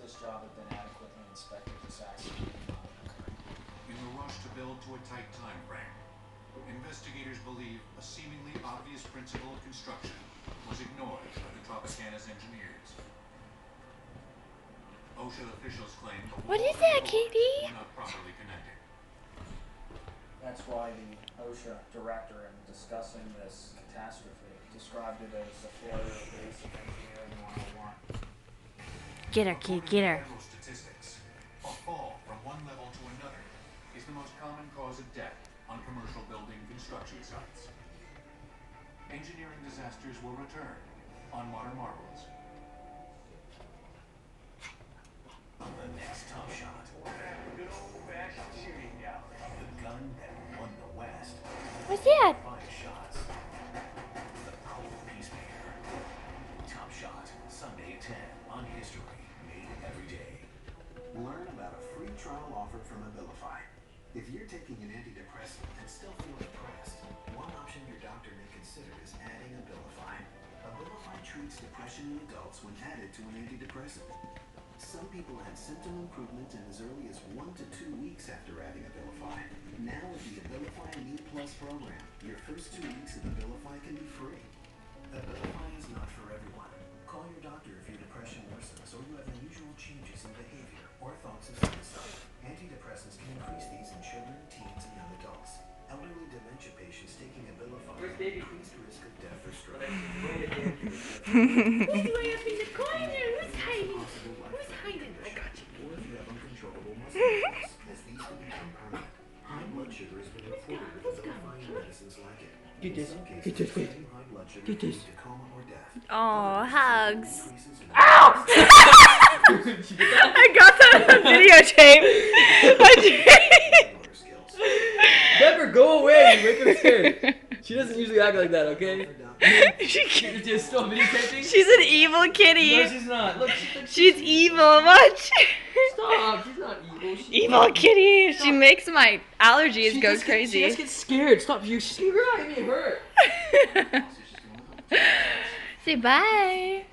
this job had been adequately inspected, this accident would not have occurred. In the rush to build to a tight time frame, investigators believe a seemingly obvious principle of construction was ignored by the Tropicana's engineers. OSHA officials claim the What wall is that, and door Katie? were not properly connected. That's why the OSHA director, in discussing this catastrophe, described it as a failure of basic engineering 101. Get her, Kate, get her. According to federal statistics, a fall from one level to another is the most common cause of death on commercial building construction sites. Engineering disasters will return on Modern Marvels. On the next Top Shot, good old-fashioned shooting gallery. The gun that won the West. What's that? 5 shots. The cold peacemaker. Top Shot, Sunday at 10 on History, made every day. Learn about a free trial offer from Abilify. If you're taking an antidepressant and still feel depressed, one option your doctor may consider is adding Abilify. Abilify treats depression in adults when added to an antidepressant. Some people had symptom improvement in as early as 1 to 2 weeks after adding Abilify. Now with the Abilify Need Plus program, your first 2 weeks of Abilify can be free. Abilify is not for everyone. Call your doctor if your depression worsens or you have unusual changes in behavior or thoughts of suicide. Antidepressants can increase these in children, teens, and young adults. Elderly dementia patients taking Abilify have increased risk of death or stroke. Who's way up in the corner? Who's hiding? Who's hiding? I got you. Or if you have uncontrollable muscle weakness, as these can become permanent. High blood sugar has been reported with Abilify and medicines like it. Get this. In some cases, Get this. extreme high blood sugar Get can this. lead to coma or death. Oh, hugs. Increases in Ow! I got that on videotape. motor skills. Pepper, go away. You make her scared. She doesn't usually act like that, okay? She- You're still videotaping? she's an evil kitty. No, she's not. Look, She's evil. Watch. Stop. She's not evil. She's Evil not. kitty. She makes my allergies She go just crazy. She just gets scared. Stop. She's gonna get me hurt. Say bye.